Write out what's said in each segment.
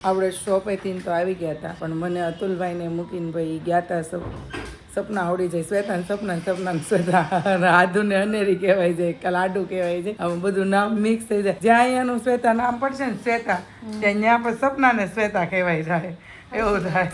આપણે શોપેથી તો આવી ગયા હતા, પણ મને અતુલભાઈને મૂકીને ભાઈ ગયા હતા. સપના આવડી જાય, શ્વેતા સપના શ્વેતા, આધુને અનેરી કહેવાય છે, લાડુ કહેવાય છે, આમાં બધું નામ મિક્સ થઈ જાય. જ્યાં અહીંયાનું શ્વેતા નામ પડશે ને શ્વેતા, ત્યાં પર સપના ને શ્વેતા કહેવાય જાય, એવું થાય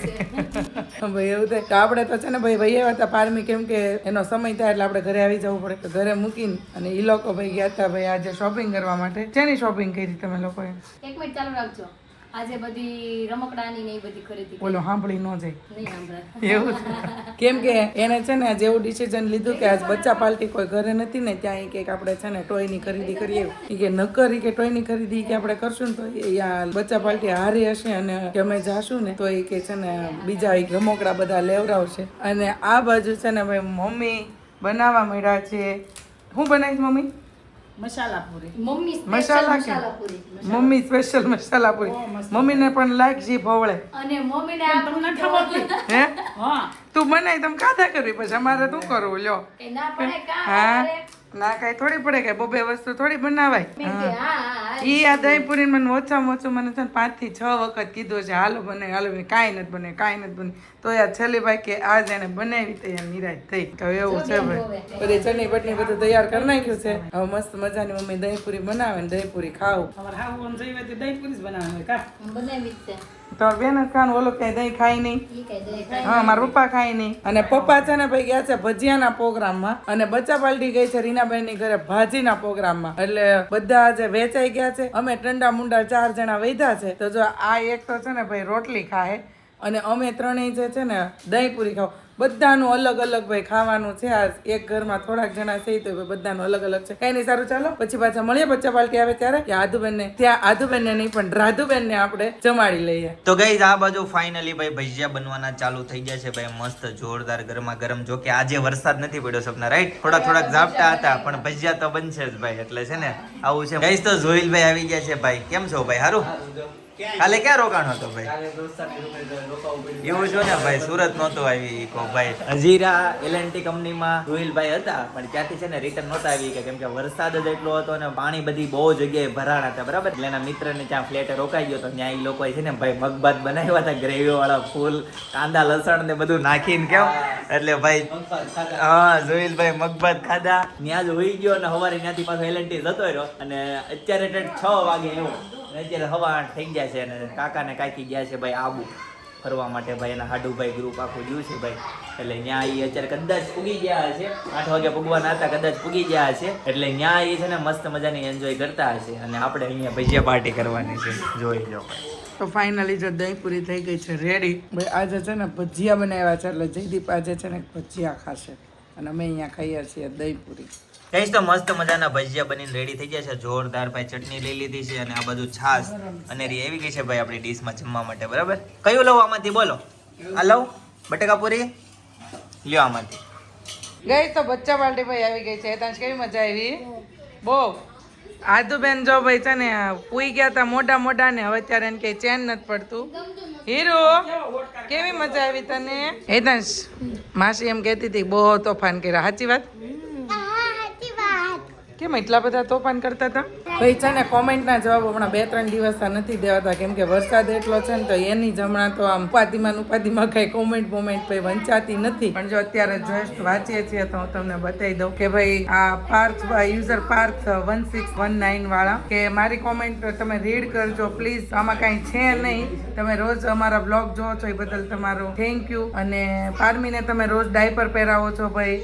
ભાઈ, એવું થાય. તો આપણે તો છે ને ભાઈ ભાઈ આવ્યા હતા પારમી, કેમ કે એનો સમય થાય એટલે આપણે ઘરે આવી જવું પડે. તો ઘરે મૂકીને અને એ લોકો ભાઈ ગયા હતા ભાઈ આજે શોપિંગ કરવા માટે. શેની શોપિંગ કરી તમે લોકોએ? એક મિનિટ ચાલુ રાખજો. આજે બધી રમકડાની ને એ બધી ખરીદી. બોલો સાંભળી ન જાય નહીં સાંભળે એવું કેમ કે એને છે ને જેવું ડિસિઝન લીધું કે આજ બચ્ચા પાર્ટી કોઈ ઘરે નથી ને, ત્યાં એ કે આપણે છે ને ટોયની ખરીદી કરીએ. એ કે ન કરી કે ટોયની ખરીદી કે આપણે કરશું ને તો અહીંયા બચ્ચા પાર્ટી હારી હશે અને કે અમે જાશું ને તો એ કે છે ને બીજા રમકડા બધા લેવડાવશે. અને આ બાજુ છે ને ભાઈ મમ્મી બનાવવા મળ્યા છે. શું બનાવીશ મમ્મી? મસાલા પૂરી. મમ્મી સ્પેશિયલ મસાલા પૂરી. મમ્મીને પણ લાગશે ભવળે. અને મમ્મીને આ તમને ખબર હે હા તું બનાવી તમે ખાધા કરવી, પછી અમારે શું કરવું? લ્યો એ ના પડે હા કા ના કઈ થોડી પડે કે બબે વસ્તુ થોડી બનાવાય. હા ઈ આ દહીં પૂરી મને ઓછામાં ઓછું મને છે ને 5 થી 6 વખત કીધું છે હાલો બને હાલો, કાંઈ નથી બને. તો યાર છેલ્લી ભાઈ કે આજ એને બનાવી તો યાર નિરાશ થઈ. તો એવું છે ભાઈ, બધી ચટણી બટણી બધું તૈયાર કરી નાખ્યું છે. હવે મસ્ત મજાની મમ્મી દહીં પૂરી બનાવે ને દહીં પૂરી ખાવું. અમારે હાવ આમ જઈએ તો દહીં પૂરી જ બનાવવાની હોય કા. બનાવી જ છે. તો બેન જ ખાવાનું, ઓલો ક્યાંય દહીં ખાય નહીં. ઈ કઈ દે હા મારા પપ્પા ખાય નહીં. અને પપ્પા છે ને ભાઈ ગયા છે ભજીયાના પ્રોગ્રામમાં, અને બચ્ચા પાર્ટી ગઈ છે રીનાબેન ની ઘરે ભાજીના પ્રોગ્રામમાં. એટલે બધા આજે વેચાઈ ગયા છે. અમે ટંડા મુંડા 4 જણા વૈધા છે. તો જો આ એક તો છે ને ભાઈ રોટલી ખાય અને અમે ત્રણેય જે છે ને દહીં પૂરી ખાવ. બધાનું અલગ અલગ ભાઈ ખાવાનું છે. આ એક ઘરમાં થોડાક જણા છે તો બધાનું અલગ અલગ છે. કઈ નહીં, સારું ચાલો પછી પાછા મળીએ બચ્ચા પાર્ટી આવે ત્યારે. ત્યાં આધુબેન ને નહીં પણ રાધુબેન ને આપણે જમાડી લઈએ. તો ગાઈઝ આ બાજુ ફાઇનલી ભાઈ ભજીયા બનવાના ચાલુ થઈ ગયા છે ભાઈ, મસ્ત જોરદાર ગરમા ગરમ. જો કે આજે વરસાદ નથી પડ્યો સપના, રાઈટ? થોડાક ઝાપટા હતા પણ ભજીયા તો બનશે જ ભાઈ. એટલે છે ને આવું છે ગાઈઝ. તો જોઈલભાઈ આવી ગયા છે ભાઈ. કેમ છો ભાઈ? સારું? કાલે ક્યાં રોકાણ હતો ભાઈ? એવું છો ને ભાઈ, સુરત નહોતો આવી કો ભાઈ. હજીરા એલએનટી કંપનીમાં રોહિલભાઈ હતા પણ ત્યાંથી છે ને રિટર્ન નહોતા આવી કે કેમ કે વરસાદ જ એટલો હતો અને પાણી બધી બહુ જગ્યાએ ભરાણા હતા, બરાબર? એટલે એના મિત્રને ત્યાં ફ્લેટે રોકાઈ ગયો તો ત્યાં એ લોકોએ છે ને ભાઈ મગભાત બનાવ્યા હતા, ગ્રેવી વાળા ફૂલ કાંદા લસણ ને બધું નાખીને. કેમ એટલે ભાઈ હા જોઈલભાઈ મગભાત ખાધા, ત્યાં જ હોઈ ગયો અને સવારે ત્યાંથી પાછો એલએનટી જતો રહ્યો. અને અત્યારે 6 વાગે એવું, અત્યારે 8:15 થઈ ગયા છે અને કાકા ને કાકી ગયા છે ભાઈ આબુ ફરવા માટે ભાઈ. એના હાડુભાઈ ગ્રુપ આખું ગયું છે ભાઈ. એટલે ત્યાં એ અત્યારે કદાચ પૂગી ગયા હશે, 8 વાગે પૂગવાના હતા, કદાચ પૂગી ગયા હશે. એટલે ત્યાં એ છે ને મસ્ત મજાની એન્જોય કરતા હશે અને આપણે અહીંયા ભજીયા પાર્ટી કરવાની છે, જોઈ લો. તો ફાઇનલી જો દહીં પૂરી થઈ ગઈ છે રેડી. ભાઈ આજે છે ને ભજીયા બનાવ્યા છે એટલે જયદીપ આજે છે ને ભજીયા ખાશે અને અમે અહીંયા ખાઈએ છીએ દહીં પૂરી. કઈશ તો મસ્ત મજાના ભજીયા બનીને રેડી થઈ ગયા છે, જોરદાર ભાઈ. ચટણી લઈ લીધી છે અને આ બધું છાશ અને રી આવી ગઈ છે ભાઈ આપણી ડીશમાં જમવા માટે, બરાબર? કયું લઉં આમાંથી? બોલો. આ લઉં બટેકા પૂરી? લ્યો આમાંથી. ગઈ તો બચ્ચા પાર્ટી ભાઈ આવી ગઈ છે. ત્યાં કેવી મજા આવી? બહુ. આદુબેન જો ભાઈ છે ને પૂઈ ગયા હતા મોટા ને હવે ત્યારે એને કઈ ચેન નથી પડતું. હીરો કેવી મજા આવી તને? હેતાંશ માસી એમ કહેતી હતી બહુ તોફાન કર્યા, સાચી વાત? કેમ એટલા બધા તોફાન કરતા હતા? ભાઈ છે ને કોમેન્ટના જવાબ હમણાં 2-3 દિવસ નથી દેવાતા કેમ કે વરસાદ એટલો છે ને તો એની જ હમણાં તો આમ ઉપાધિમાં કઈ કોમેન્ટ ભાઈ વંચાતી નથી. પણ જો અત્યારે જસ્ટ વાંચીએ છીએ તો હું તમને બતાવી દઉં કે ભાઈ આ પાર્થ યુઝર પાર્થ 1619 વાળા કે મારી કોમેન્ટ તમે રીડ કરજો પ્લીઝ. આમાં કાંઈ છે નહીં, તમે રોજ અમારા બ્લોગ જોવો છો એ બદલ તમારો થેન્ક યુ. અને પારમીને તમે રોજ ડાયપર પહેરાવો છો ભાઈ,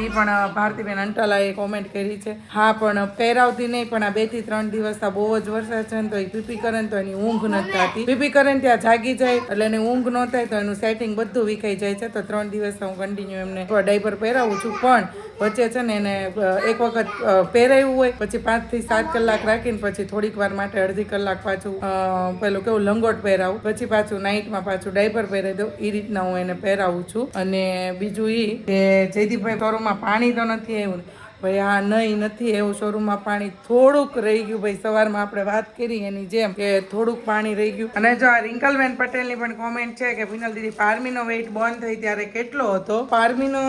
એ પણ ભારતીબેન અંટાલાએ કોમેન્ટ કરી છે. હા પણ પહેરાવતી નહીં, પણ આ 2 થી 3 દિવસ આ બહુ જ વરસાદ છે ને તો એ પીપી કરે ને તો એની ઊંઘ નથી થતી. પીપી કરે ને ત્યાં જાગી જાય એટલે એને ઊંઘ ન થાય તો એનું સેટિંગ બધું વિખાઈ જાય છે. તો 3 દિવસ હું કન્ટિન્યુ એમને ડાયપર પહેરાવું છું. પણ વચ્ચે છે ને એને એક વખત પહેરાવ્યું હોય પછી 5 થી 7 કલાક રાખીને પછી થોડીક વાર માટે અડધી કલાક પાછું પેલું કેવું લંગોટ પહેરાવું, પછી પાછું નાઇટમાં પાછું ડાયપર પહેરાવી દઉં. એ રીતના હું એને પહેરાવું છું. અને બીજું એ કે જયદીપભાઈ શોરૂમમાં પાણી તો નથી આવ્યું ભાઈ? હા નહીં નથી એવું શોરૂમમાં પાણી થોડુંક રહી ગયું ભાઈ. સવારમાં આપણે વાત કરી એની જેમ કે થોડુંક પાણી રહી ગયું. અને જો આ રિંકલબેન પટેલની પણ કોમેન્ટ છે કે પિનલ દીદી પારમીનો વેઇટ બંધ થઈ ત્યારે કેટલો હતો? પારમીનો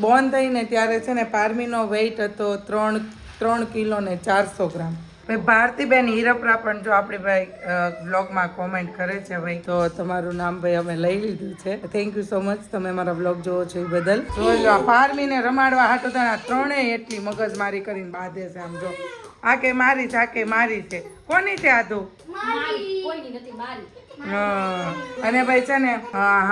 બંધ થઈને ત્યારે છે ને પારમીનો વેઇટ હતો 3 કિલો ને 400 ગ્રામ. ભાઈ ભારતીબેન હીરપરા પણ જો આપણી ભાઈ બ્લોગમાં કોમેન્ટ કરે છે ભાઈ, તો તમારું નામ ભાઈ અમે લઈ લીધું છે. થેન્ક યુ સો મચ, તમે મારા બ્લોગ જોવો છો એ બદલ. જો આ પારમીને રમાડવા હાટો તો આ ત્રણેય એટલી મગજમારી કરીને બાંધે છે. આમ જો આ કે મારી છે, આ કે મારી છે. કોની છે આ તો? કોઈની નથી, મારી. અને ભાઈ છે ને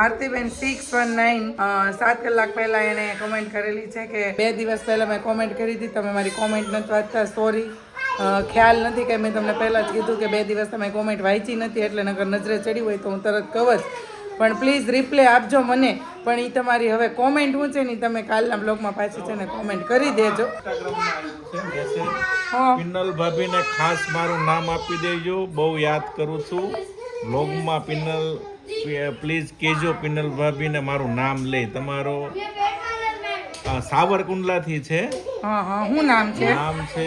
હાર્તીબેન 619 7 કલાક પહેલા એને કોમેન્ટ કરેલી છે કે 2 દિવસ પહેલા મેં કોમેન્ટ કરી હતી, તમે મારી કોમેન્ટ નથી વાંચતા, સોરી. ખ્યાલ નથી કે મેં તમને પહેલાં જ કીધું કે 2 દિવસ તમે કોમેન્ટ વાંચી નથી, એટલે નગર નજરે ચડી હોય તો હું તરત કહું જ. પણ પ્લીઝ રિપ્લે આપજો મને. પણ એ તમારી હવે કોમેન્ટ હું છે ને તમે કાલના બ્લોગમાં પાછી છે ને કોમેન્ટ કરી દેજો. પિન્નલ ભાભીને ખાસ મારું નામ આપી દેજો, બહુ યાદ કરું છું બ્લોગમાં. પિન્નલ પ્લીઝ કહેજો પિન્નલ ભાભીને મારું નામ લે. તમારો સાવરકુંડલાથી છે. હા શું નામ છે? નામ છે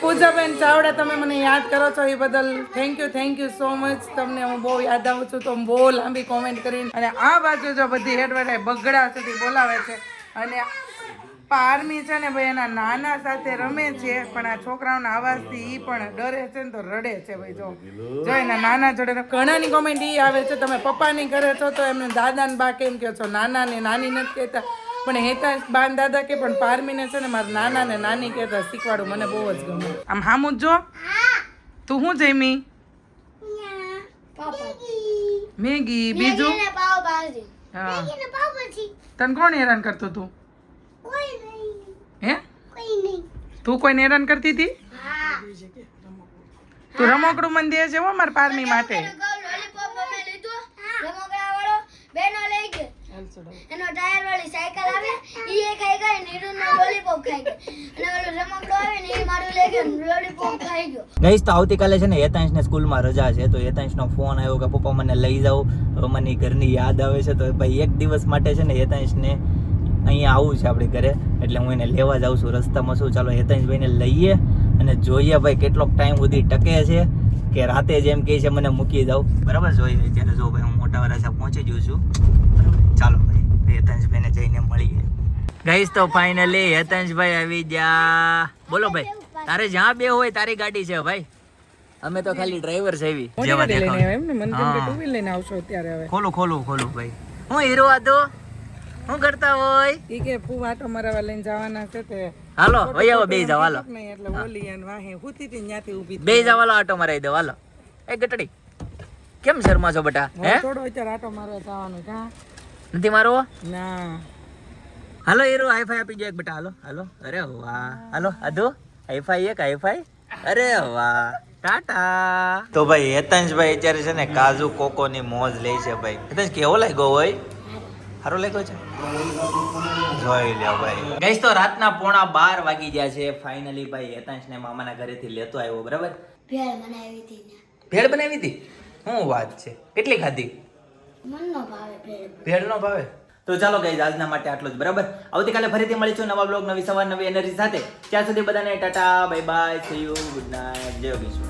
પૂજાબેન ચાવડા. તમે મને યાદ કરો છો એ બદલ થેન્ક યુ સો મચ. તમને હું બહુ યાદ આવું છું તો બહુ લાંબી કોમેન્ટ કરીને. અને આ બાજુ જો બધી હેડવડાય બગડા સુધી બોલાવે છે. અને પારમી છે ને ભાઈ એના નાના સાથે રમે છે, પણ આ છોકરાઓના અવાજથી ઈ પણ ડરે છે ને તો રડે છે ભાઈ. જો એના નાના જોડે ઘણાની કોમેન્ટ ઈ આવે છે, તમે પપ્પાની કરે છો તો એમને દાદા ને બા કેમ કહો છો, નાના ને નાની નથી કહેતા. પણ હેતા બાન દાદા કે પણ પારમીને છે ને મારા નાના ને નાની કહેતા શીખવાડું, મને બહુ જ ગમે. આમ હામું જો તું શું જમી? મેગી. બીજું? હા. તને કોણ હેરાન કરતું તું? હે? તું કોઈને હેરાન કરતી હતી? તું રમકડું મને દે છે હો મારા પારમી માટે. એનો ટાયર વાળી સાયકલ આવે ઈ એ ખાઈ ગઈ, નીરુનો લોલીપોપ ખાઈ ગઈ, અને ઓલો રમકડો આવે ને ઈ મારું લઈ ગયો, લોલીપોપ ખાઈ ગયો. ગાઈસ તો આવતીકાલે છે ને હેતાંશને સ્કૂલમાં રજા છે, તો હેતાંશનો ફોન આવ્યો કે પપ્પા મને લઈ જાઓ, હવે મને ઘરની યાદ આવે છે. તો ભાઈ એક દિવસ માટે છે ને હેતાંશને અહીંયા આવું છે આપણે ઘરે, એટલે હું એને લેવા જાઉં છું. રસ્તામાં શું, ચાલો હેતાંશભાઈને લઈએ અને જોઈએ ભાઈ કેટલોક ટાઈમ સુધી ટકે છે કે રાતે જેમ કહે છે મને મૂકી જાઓ. બરાબર, જોઈએ અત્યારે જો ભાઈ હું મોટા વરાછા પહોંચી ગયો છું. બરાબર, ચાલો ભાઈ હેતાંશભાઈને જઈને મળીએ. ગાઈસ તો ફાઇનલી હેતાંશભાઈ આવી ગયા. બોલો ભાઈ, તારે જ્યાં બે હોય તારી ગાડી છે ભાઈ, અમે તો ખાલી ડ્રાઈવર છે. એવી જેવા દેખાવ એમ ને મને કેમ કે ટુ વ્હીલ લઈને આવશો અત્યારે. હવે ખોલું ભાઈ. હું હીરો હતો, હું કરતા હોય ઈ કે ફૂ આટો મરાવા લઈને જવાના છે તે હાલો ભાઈ આવો બે જાવ. હાલો નહીં એટલે ઓલી અને વાહે હુતી હતી ત્યાંથી ઊભી બે જાવ, હાલો આટો મરાવી દો. હાલો એ ગટડી કેમ શર્મા છો બેટા? હે થોડો અત્યારે આટો મારવા જવાનું કા નથી મારવો ના? હાલો હીરો હાઈફાઈ આપી દો એક બેટા. હાલો હાલો. અરે વાહ. હાલો આધો હાઈફાઈ એક હાઈફાઈ. અરે વાહ, ટાટા. તો ભાઈ હેતાંશભાઈ અત્યારે છે ને કાજુ કોકોની મોજ લે છે ભાઈ. હેતાંશ કેવો લાગ્યો હોય? સારો લાગ્યો છે? જોઈ લ્યો ભાઈ. ગાઈસ તો રાતના 11:15 વાગી ગયા છે. ફાઇનલી ભાઈ હેતાંશને મામાના ઘરેથી લેતો આવ્યો. બરાબર, ભેળ બનાવી હતી ને. ભેળ બનાવી હતી? શું વાત છે, કેટલી ખાધી? મન નો ભાવે ભેળ. ભેળ નો ભાવે? તો ચાલો ગાઈસ આજના માટે આટલું જ. બરાબર, આવતીકાલે ફરીથી મળીશું નવા બ્લોગ, નવી સવાર, નવી એનર્જી સાથે. ત્યાં સુધી બધાને Tata, bye bye, C you, good night, જય વિશ્વ.